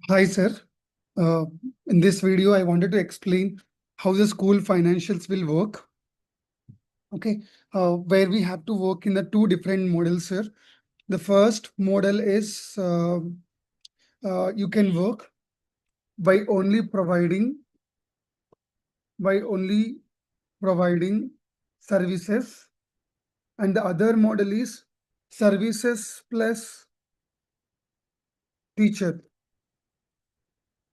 Hi, sir. Uh, in this video, I wanted to explain how the school financials will work. Okay, where we have to work in the two different models, sir. The first model is you can work by only providing services, and the other model is services plus teacher.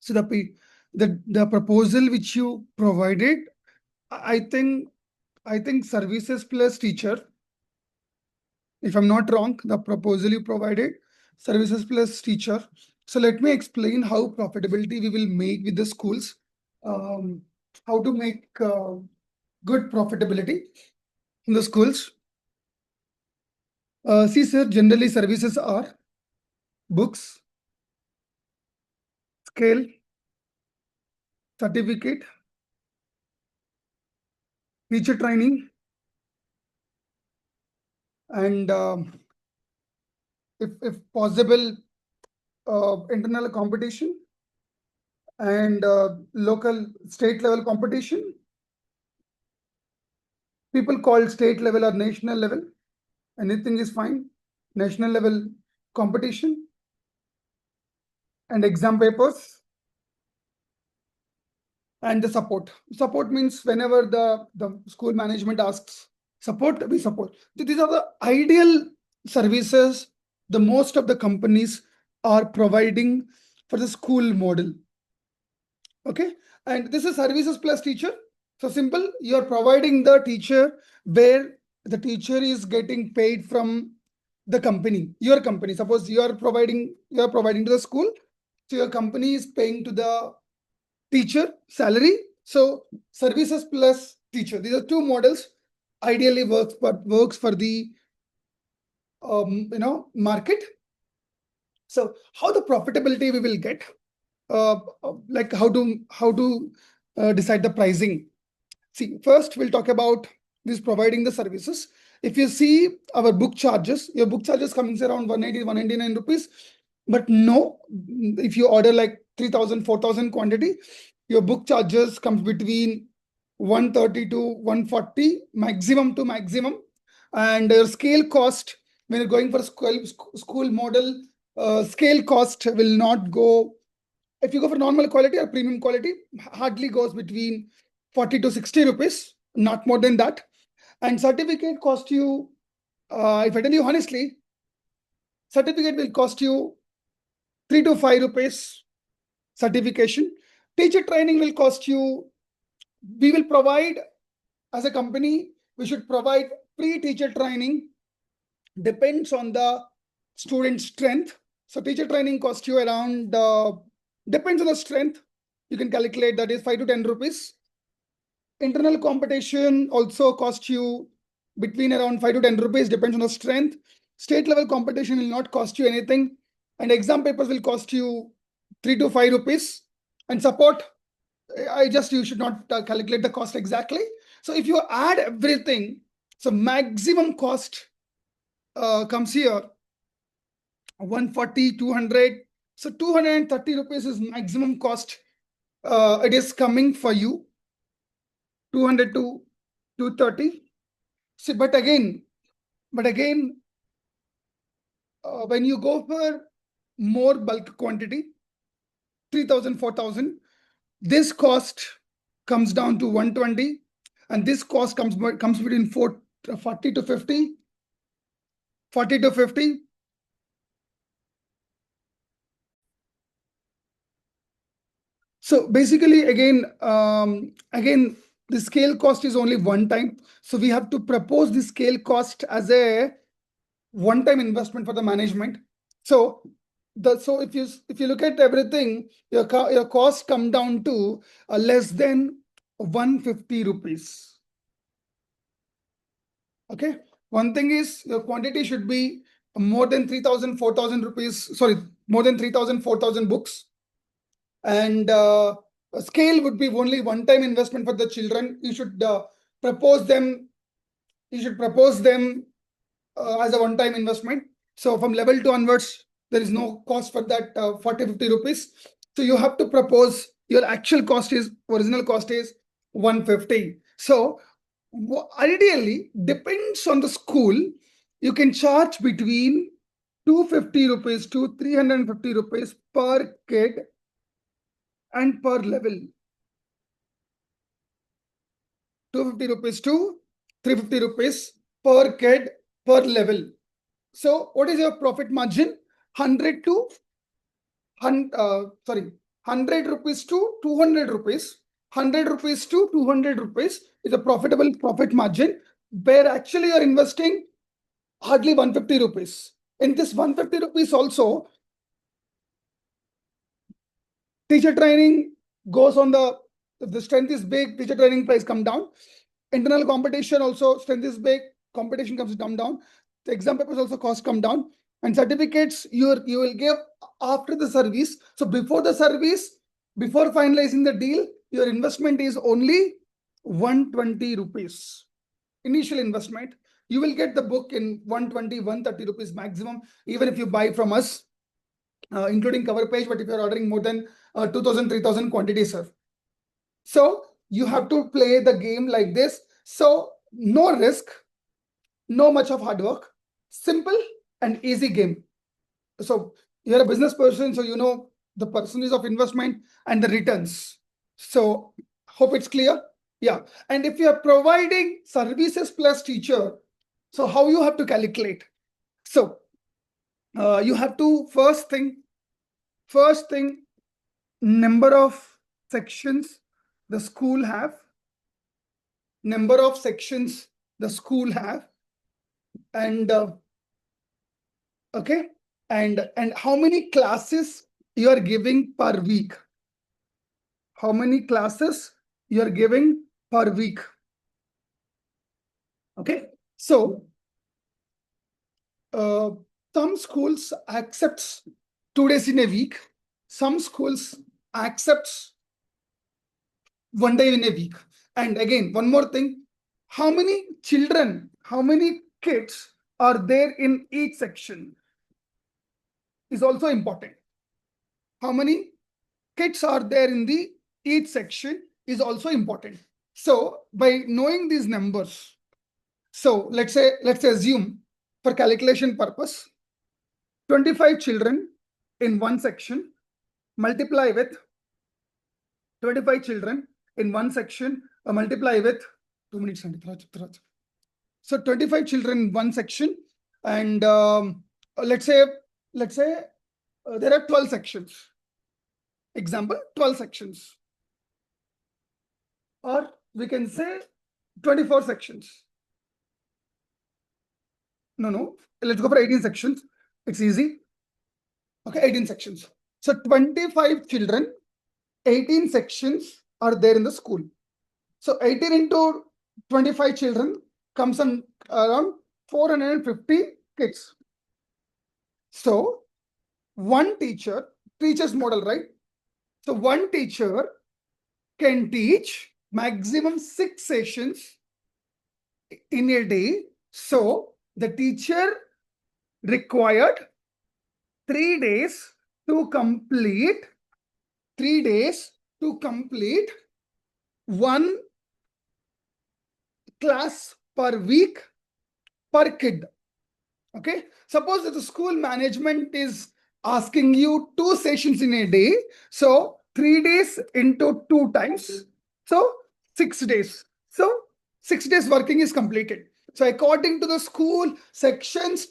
So the proposal which you provided, I think services plus teacher. If I'm not wrong, the proposal you provided, services plus teacher. So let me explain how profitability we will make with the schools. Um, how to make good profitability in the schools. See, sir, generally services are books, scale, certificate, teacher training, and if possible, internal competition and local state level competition. People call state level or national level. Anything is fine. National level competition and exam papers and the support. Support means whenever the school management asks support, we support. These are the ideal services the most of the companies are providing for the school model. Okay, and this is services plus teacher. So simple, you are providing the teacher where the teacher is getting paid from the company, your company. Suppose you are providing to the school, so your company is paying to the teacher salary. So services plus teacher, these are two models ideally works for the market. So how the profitability we will get, like how to decide the pricing. See, first we'll talk about this providing the services. If you see our book charges, your book charges comes around 180, 199 rupees. But no, if you order like 3,000, 4,000 quantity, your book charges comes between 130 to 140 maximum to maximum. And your scale cost, when you're going for school model, scale cost will not go. If you go for normal quality or premium quality, hardly goes between 40 to 60 rupees, not more than that. And certificate cost you, if I tell you honestly, certificate will cost you 3 to 5 rupees certification. Teacher training will cost you, we will provide as a company, we should provide free teacher training, depends on the student strength. So teacher training cost you around, depends on the strength. You can calculate that is 5 to 10 rupees. Internal competition also cost you between around 5 to 10 rupees, depends on the strength. State level competition will not cost you anything. And exam papers will cost you 3 to 5 rupees. And support, you should not calculate the cost exactly. So if you add everything, so maximum cost comes here 140, 200. So 230 rupees is maximum cost. It is coming for you, 200 to 230. See, but again, when you go for more bulk quantity, 3,000, 4,000, this cost comes down to 120, and this cost comes between 40 to 50, 40 to 50. So basically, again, the scale cost is only one time. So we have to propose the scale cost as a one-time investment for the management. So if you look at everything, your cost come down to less than 150 rupees. Okay. One thing is your quantity should be more than 3,000, 4,000 rupees. Sorry, more than 3,000, 4,000 books. And scale would be only one-time investment for the children. You should propose them. You should propose them as a one-time investment. So from level 2 onwards, there is no cost for that 40, 50 rupees. So you have to propose your actual cost is, original cost is 150. So ideally, depends on the school, you can charge between 250 rupees to 350 rupees per kid and per level. 250 rupees to 350 rupees per kid per level. So what is your profit margin? 100 to 100 rupees to 200 rupees. 100 rupees to 200 rupees is a profitable profit margin, where actually you're investing hardly 150 rupees. In this 150 rupees also, teacher training goes on the strength is big, teacher training price come down. Internal competition also, strength is big, competition comes down. The exam papers also cost come down. And certificates you will give after the service. So before the service, before finalizing the deal, your investment is only 120 rupees. Initial investment. You will get the book in 120, 130 rupees maximum, even if you buy from us, including cover page. But if you're ordering more than 2,000, 3,000 quantities, sir. So you have to play the game like this. So no risk, no much of hard work, simple and easy game. So you're a business person, so you know the percentage of investment and the returns. So hope it's clear. Yeah. And if you are providing services plus teacher, so how you have to calculate? So you have to first thing, number of sections the school have, number of sections the school have, and okay, and how many classes you are giving per week. How many classes you are giving per week. Okay, so some schools accepts 2 days in a week. Some schools accepts 1 day in a week. And again, one more thing, how many children, how many kids are there in each section is also important. How many kids are there in the each section is also important. So by knowing these numbers, so let's assume for calculation purpose, 25 children in one section, multiply with 25 children in one section, multiply with 2 minutes. So 25 children in one section, and let's say there are 12 sections. Example, 12 sections. Or we can say 24 sections. No, let's go for 18 sections. It's easy. Okay, 18 sections. So 25 children, 18 sections are there in the school. So 18 into 25 children comes on around 450 kids. So one teacher, teacher's model, right? So one teacher can teach maximum 6 sessions in a day. So the teacher required 3 days to complete 1 class per week per kid. Okay, suppose that the school management is asking you 2 sessions in a day, so 3 days into 2 times, so 6 days. So 6 days working is completed. So according to the school sections,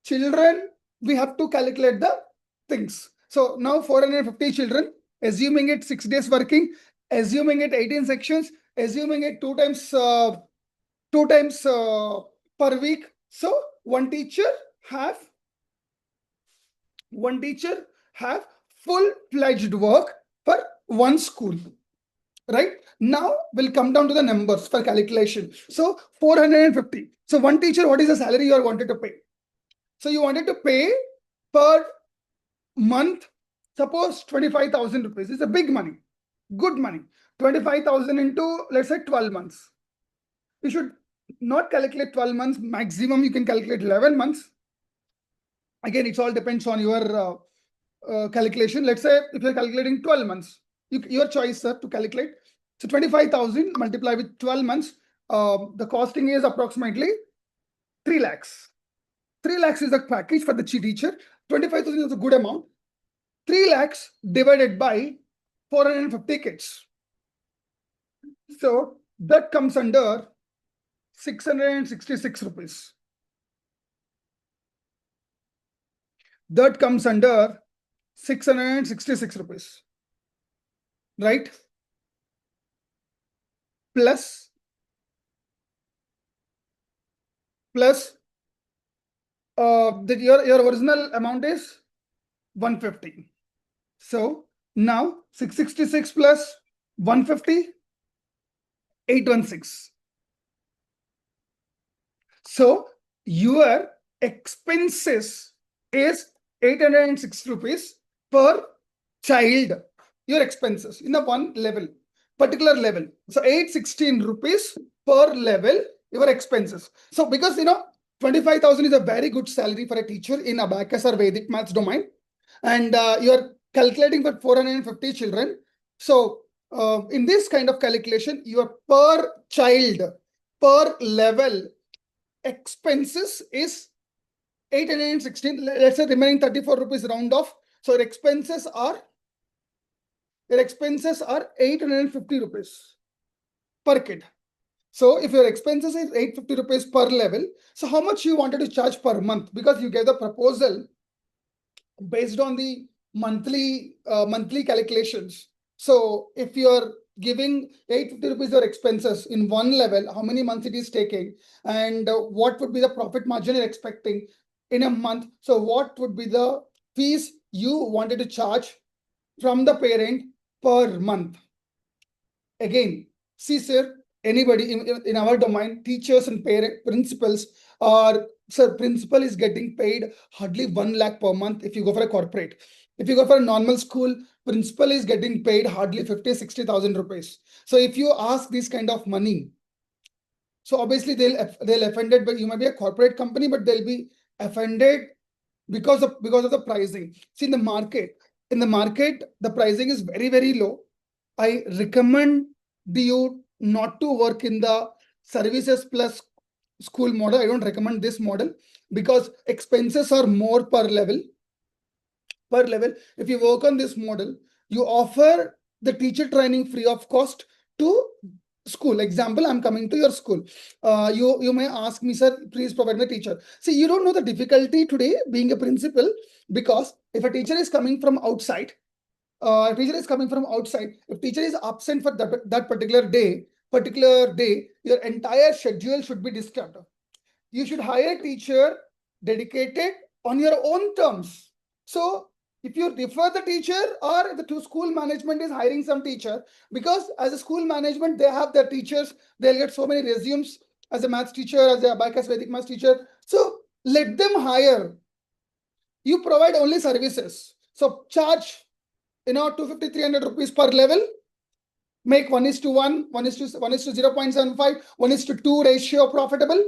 children, we have to calculate the things. So now 450 children, assuming it 6 days working, assuming it 18 sections, assuming it 2 times per week. So one teacher have full-fledged work for one school. Right now, we'll come down to the numbers for calculation. So 450. So one teacher, what is the salary you are wanted to pay? So you wanted to pay per month, suppose 25,000 rupees. It's a big money, good money. 25,000 into, let's say, 12 months. You should not calculate 12 months. Maximum you can calculate 11 months. Again, it all depends on your calculation. Let's say if you're calculating 12 months, your choice, sir, to calculate. So 25,000 multiplied with 12 months, the costing is approximately 3 lakhs. 3 lakhs is the package for the teacher. 25,000 is a good amount. 3 lakhs divided by 450 kids. So that comes under 666 rupees. That comes under 666 rupees. Right? Plus your original amount is 150. So now 666 plus 150, 816. So your expenses is 806 rupees per child. Your expenses in a one level, particular level. So 816 rupees per level, your expenses. So because 25,000 is a very good salary for a teacher in Abacus or Vedic Maths domain, and you are calculating for 450 children. So in this kind of calculation, your per child, per level expenses is 816. Let's say remaining 34 rupees round off. So your expenses are 850 rupees per kid. So if your expenses is 850 rupees per level, so how much you wanted to charge per month? Because you gave the proposal based on the monthly calculations. So if you're giving 850 rupees your expenses in one level, how many months it is taking, and what would be the profit margin you're expecting in a month? So what would be the fees you wanted to charge from the parent per month? Again, see, sir, anybody in our domain, teachers and principals are, sir, principal is getting paid hardly 1 lakh per month if you go for a corporate. If you go for a normal school, principal is getting paid hardly 50,000-60,000 rupees. So if you ask this kind of money, so obviously they'll offended, but you might be a corporate company, but they'll be offended because of the pricing. See, in the market, the pricing is very, very low. I recommend you not to work in the services plus school model. I don't recommend this model because expenses are more per level. If you work on this model, you offer the teacher training free of cost to school. Example, I'm coming to your school. You may ask me, sir, please provide my teacher. See, you don't know the difficulty today being a principal, because if a teacher is coming from outside, if teacher is absent for that particular day, your entire schedule should be disturbed. You should hire a teacher dedicated on your own terms. So if you refer the teacher, or the school management is hiring some teacher, because as a school management, they have their teachers, they'll get so many resumes as a maths teacher, as a Abacus Vedic Maths teacher. So let them hire. You provide only services. So charge 250, 300 rupees per level. Make 1:1, 1:0.75, 1:2 ratio profitable.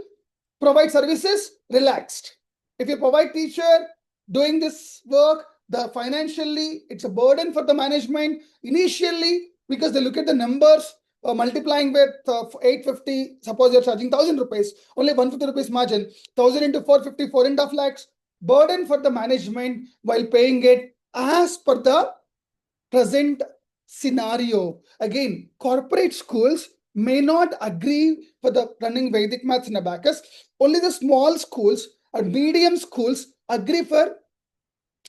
Provide services, relaxed. If you provide teacher doing this work, the financially it's a burden for the management initially, because they look at the numbers, multiplying with 850. Suppose you're charging 1,000 rupees, only 150 rupees margin, 1,000 into 450, 4.5 lakhs, burden for the management while paying it as per the present scenario. Again, corporate schools may not agree for the running Vedic Maths in Abacus. Only the small schools or medium schools agree for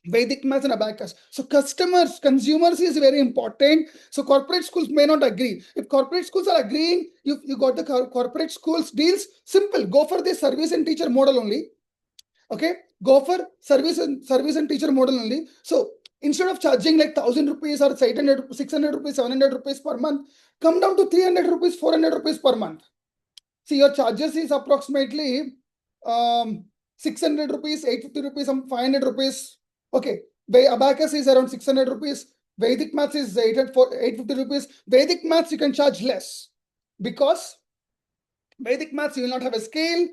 Vedic Maths and Abacus. So consumers is very important. So corporate schools may not agree. If corporate schools are agreeing, you got the corporate schools deals, simple. Go for the service and teacher model only. Okay, go for service and teacher model only. So instead of charging like 1,000 rupees or 600 rupees, 700 rupees per month, come down to 300 rupees, 400 rupees per month. See, your charges is approximately 600 rupees, 850 rupees, some 500 rupees. Okay, Abacus is around 600 rupees. Vedic Maths is 850 rupees. Vedic Maths you can charge less, because Vedic Maths you will not have a scale,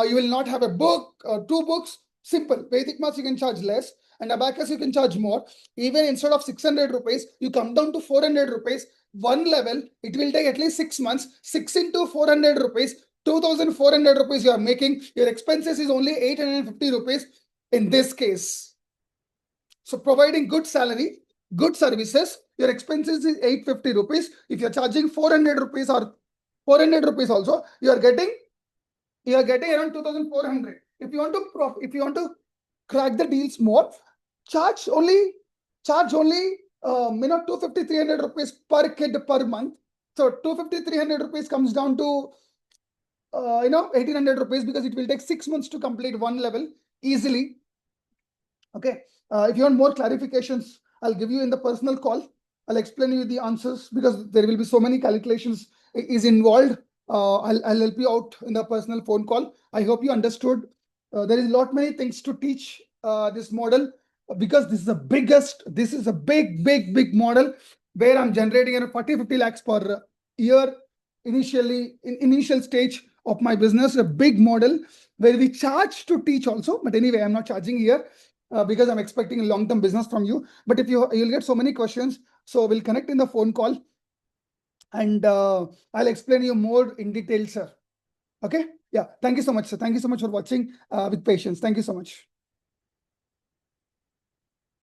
you will not have a book or two books. Simple. Vedic Maths you can charge less. And Abacus, you can charge more. Even instead of 600 rupees, you come down to 400 rupees. One level, it will take at least 6 months. 6 into 400 rupees, 2,400 rupees you are making. Your expenses is only 850 rupees in this case. So providing good salary, good services, your expenses is 850 rupees. If you're charging 400 rupees or 400 rupees also, you are getting around 2,400. If you want to crack the deals more, charge only 250 300 rupees per kid per month. So 250 300 rupees comes down to 1,800 rupees, because it will take 6 months to complete one level easily. Okay. If you want more clarifications, I'll give you in the personal call. I'll explain you the answers, because there will be so many calculations is involved. I'll help you out in the personal phone call. I hope you understood. There is a lot many things to teach this model, because this is a big model where I'm generating around 40-50 lakhs per year initially, in initial stage of my business. A big model where we charge to teach also, but anyway, I'm not charging here. Because I'm expecting a long-term business from you. But if you'll get so many questions, so we'll connect in the phone call, and I'll explain you more in detail, sir. Okay. Yeah. Thank you so much, sir. Thank you so much for watching with patience. Thank you so much.